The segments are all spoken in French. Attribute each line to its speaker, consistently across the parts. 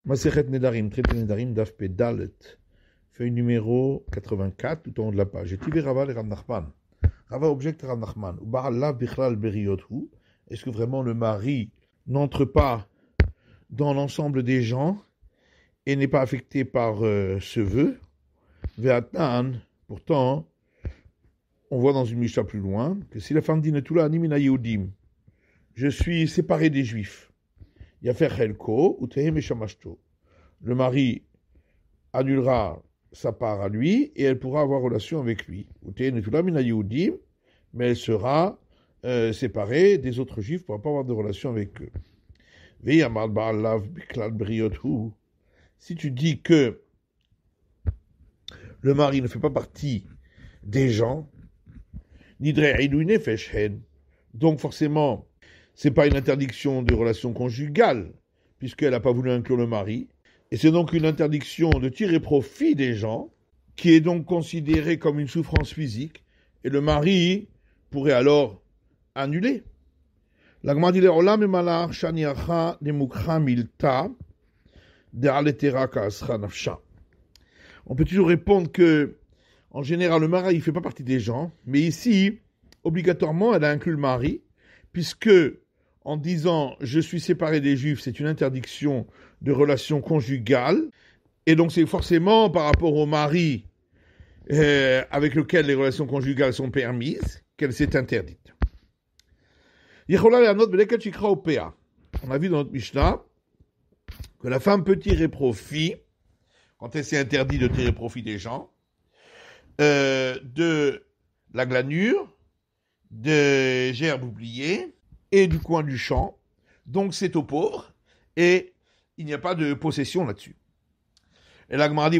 Speaker 1: Masechet Nedarim, traité Nedarim, Daf Pedalet, feuille numéro 84, tout en haut de la page. Et Tivé Rava et Rav Nachman. Rava objecte Rav Nachman. Ubarallah Bichlal Beriyothu. Est-ce que vraiment le mari n'entre pas dans l'ensemble des gens et n'est pas affecté par ce vœu? Ve'atan, pourtant, on voit dans une Mishnah plus loin que si la femme dit Netula Animina Yehudim, je suis séparé des Juifs. Yafer Chelko ou Tehem et Shamashto. Le mari annulera sa part à lui et elle pourra avoir relation avec lui. Ou Tehem Netula Mina Yehudim, mais elle sera séparée des autres Juifs pour ne pas avoir de relation avec eux. Ve'yamad ba'alav biklal briyothu. Si tu dis que le mari ne fait pas partie des gens, donc forcément, c'est pas une interdiction de relation conjugale, puisqu'elle n'a pas voulu inclure le mari, et c'est donc une interdiction de tirer profit des gens, qui est donc considérée comme une souffrance physique, et le mari pourrait alors annuler. L'agma dit Olam emalach shaniacha demukha milta de'aletera ka'asra nafsha. On peut toujours répondre que, en général, le mari ne fait pas partie des gens, mais ici, obligatoirement, elle a inclus le mari, puisque, en disant « je suis séparé des Juifs », c'est une interdiction de relation conjugale, et donc c'est forcément par rapport au mari avec lequel les relations conjugales sont permises qu'elle s'est interdite. On a vu dans notre Mishnah que la femme peut tirer profit, quand elle s'est interdite de tirer profit des gens, de la glanure, de gerbes oubliées et du coin du champ. Donc c'est aux pauvres et il n'y a pas de possession là-dessus. Et la Gemara dit,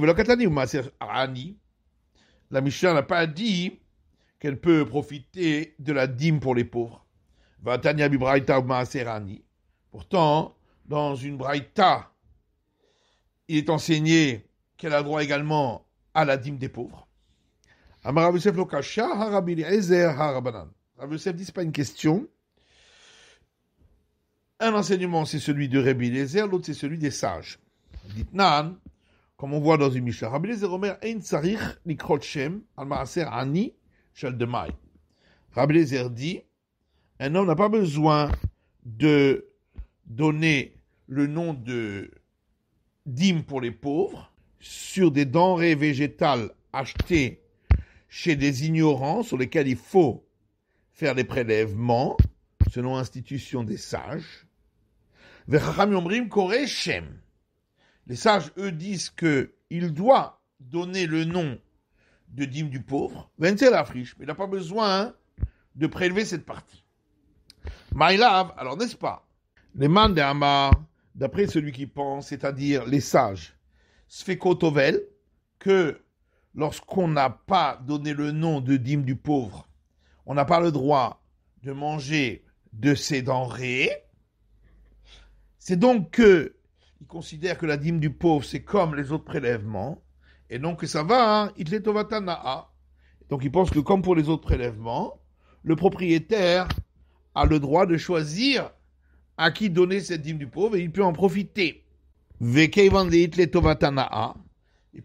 Speaker 1: la Mishnah n'a pas dit qu'elle peut profiter de la dîme pour les pauvres. Pourtant, dans une braïta, il est enseigné qu'elle a droit également à la dîme des pauvres. Rav Yosef dit, c'est pas une question. Un enseignement, c'est celui de Rabbi Eliezer, l'autre, c'est celui des sages. Dit Nan, comme on voit dans une Mishnah, Rabbi Eliezer Omer, Ein Sarich Nikrot Shem, Al Maaser Ani, Shel Demai. Rabbi Eliezer dit, un homme n'a pas besoin de donner le nom de dîme pour les pauvres sur des denrées végétales achetées chez des ignorants sur lesquels il faut faire des prélèvements, selon l'institution des sages. Les sages, eux, disent qu'il doit donner le nom de dîme du pauvre, mais il n'a pas besoin de prélever cette partie. Maïlav, alors n'est-ce pas, les man de Hamar, d'après celui qui pense, c'est-à-dire les sages, Sfekotovel, que lorsqu'on n'a pas donné le nom de dîme du pauvre, on n'a pas le droit de manger de ces denrées. C'est donc qu'ils considèrent que la dîme du pauvre, c'est comme les autres prélèvements, et donc que ça va, itletovata. Donc ils pensent que comme pour les autres prélèvements, le propriétaire a le droit de choisir à qui donner cette dîme du pauvre, et il peut en profiter. Et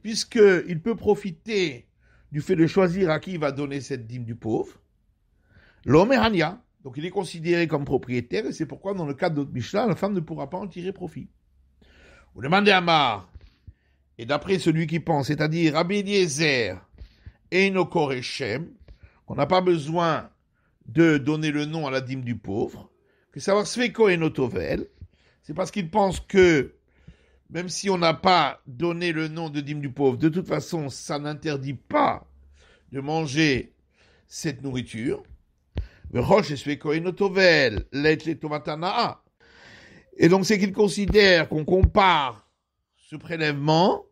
Speaker 1: puisqu'il peut profiter du fait de choisir à qui il va donner cette dîme du pauvre, l'homme est hania, donc il est considéré comme propriétaire, et c'est pourquoi dans le cas de notre Mishnah, la femme ne pourra pas en tirer profit. Vous demandez à Amar, et d'après celui qui pense, c'est-à-dire Rabbi Eliezer et Nokorechem, qu'on n'a pas besoin de donner le nom à la dîme du pauvre, que savoir Sveko et Notovel, c'est parce qu'il pense que même si on n'a pas donné le nom de dîme du pauvre, de toute façon, ça n'interdit pas de manger cette nourriture. Et donc, c'est qu'il considère qu'on compare ce prélèvement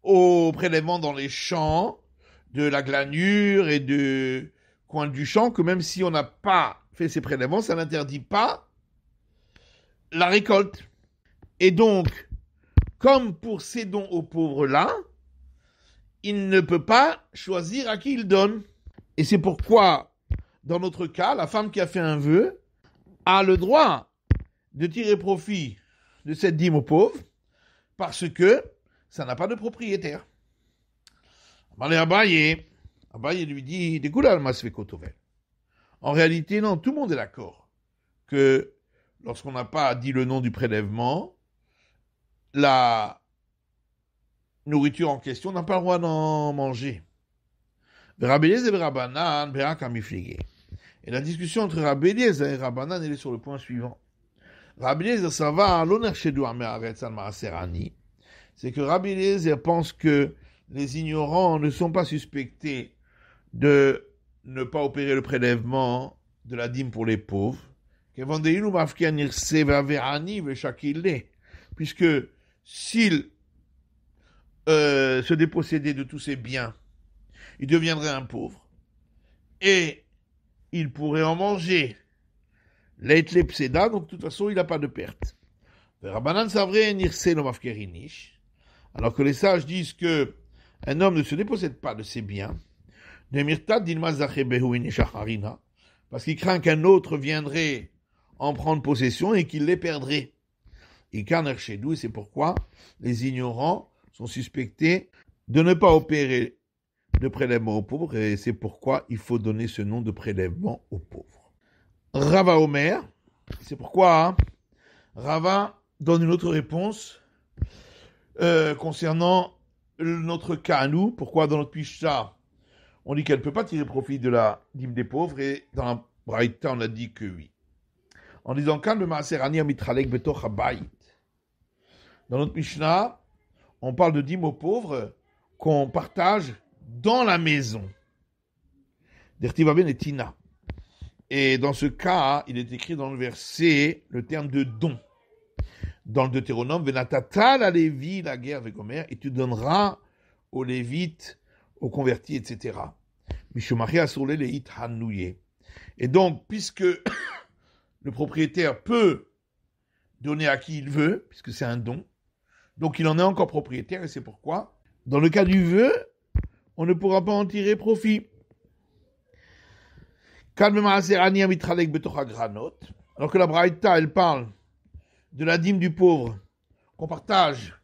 Speaker 1: au prélèvement dans les champs de la glanure et de coin du champ, que même si on n'a pas fait ces prélèvements, ça n'interdit pas la récolte. Et donc, comme pour ces dons aux pauvres-là, il ne peut pas choisir à qui il donne. Et c'est pourquoi, dans notre cas, la femme qui a fait un vœu a le droit de tirer profit de cette dîme aux pauvres, parce que ça n'a pas de propriétaire. Abaye lui dit, en réalité, non, tout le monde est d'accord que lorsqu'on n'a pas dit le nom du prélèvement, la nourriture en question n'a pas le droit d'en manger. Et la discussion entre Rabbi Eliezer et Rabbanan, elle est sur le point suivant. Rabbi Eliezer, ça va, c'est que Rabbi Eliezer pense que les ignorants ne sont pas suspectés de ne pas opérer le prélèvement de la dîme pour les pauvres, puisque s'il se dépossédait de tous ses biens, il deviendrait un pauvre, et il pourrait en manger. Donc de toute façon, il n'a pas de perte. Alors que les sages disent que un homme ne se dépossède pas de ses biens, parce qu'il craint qu'un autre viendrait en prendre possession et qu'il les perdrait. Et c'est pourquoi les ignorants sont suspectés de ne pas opérer de prélèvement aux pauvres, et c'est pourquoi il faut donner ce nom de prélèvement aux pauvres. Rava Omer, c'est pourquoi Rava donne une autre réponse concernant notre cas à nous. Pourquoi dans notre Mishnah on dit qu'elle ne peut pas tirer profit de la dîme des pauvres, et dans la Braïta on a dit que oui. En disant quand le Maaser Ani Amitralek Betoch Habayit. Dans notre Mishnah, on parle de dîme aux pauvres qu'on partage dans la maison. Dertivaben et Tina. Et dans ce cas, il est écrit dans le verset le terme de don. Dans le Deutéronome, Venatata la Lévi, la guerre avec Omer, et tu donneras aux Lévites, aux convertis, etc. Mishomachia sourle le it hanouye. Et donc, puisque le propriétaire peut donner à qui il veut, puisque c'est un don, donc il en est encore propriétaire, et c'est pourquoi, dans le cas du vœu, on ne pourra pas en tirer profit. Alors que la Braïta, elle parle de la dîme du pauvre qu'on partage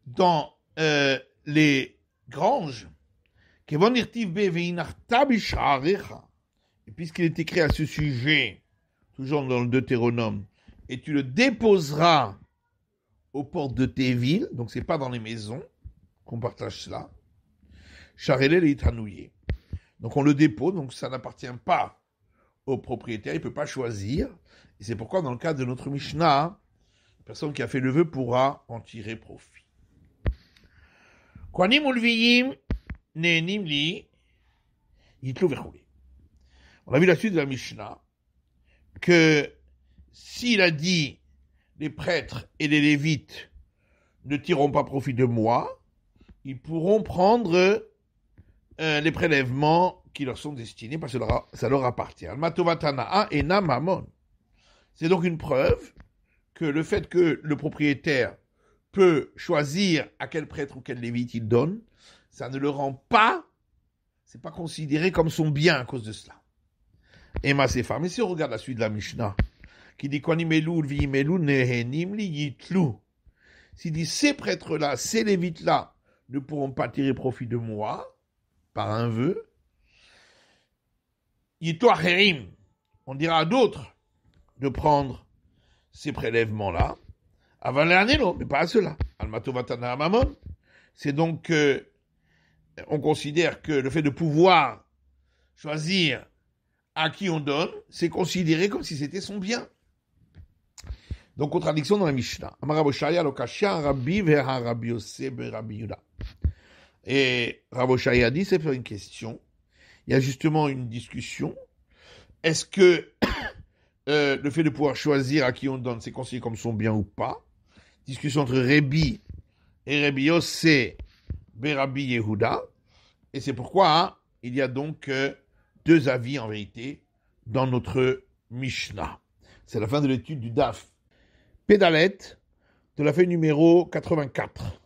Speaker 1: dans les granges, et puisqu'il est écrit à ce sujet, toujours dans le Deutéronome, et tu le déposeras aux portes de tes villes, donc c'est pas dans les maisons qu'on partage cela, donc on le dépose, donc ça n'appartient pas au propriétaire, il ne peut pas choisir, et c'est pourquoi dans le cas de notre Mishnah, la personne qui a fait le vœu pourra en tirer profit. On a vu la suite de la Mishnah, que s'il a dit les prêtres et les lévites ne tireront pas profit de moi, ils pourront prendre les prélèvements qui leur sont destinés parce que ça leur appartient. C'est donc une preuve que le fait que le propriétaire peut choisir à quel prêtre ou quel lévite il donne, ça ne le rend pas, c'est pas considéré comme son bien à cause de cela. Et mais si on regarde la suite de la Mishnah, qui dit s'il dit ces prêtres-là, ces lévites-là ne pourront pas tirer profit de moi par un vœu, on dira à d'autres de prendre ces prélèvements-là, avant l'année, non, mais pas à cela. C'est donc on considère que le fait de pouvoir choisir à qui on donne, c'est considéré comme si c'était son bien. Donc, contradiction dans la Mishnah. Et Rav Oshaya dit, c'est pas une question. Il y a justement une discussion. Est-ce que le fait de pouvoir choisir à qui on donne, c'est considéré comme son bien ou pas? Discussion entre Rabbi et Rabbi Yossé Rabbi Yehuda. Et c'est pourquoi il y a donc deux avis en vérité dans notre Mishnah. C'est la fin de l'étude du Daf Pédalet de la feuille numéro 84.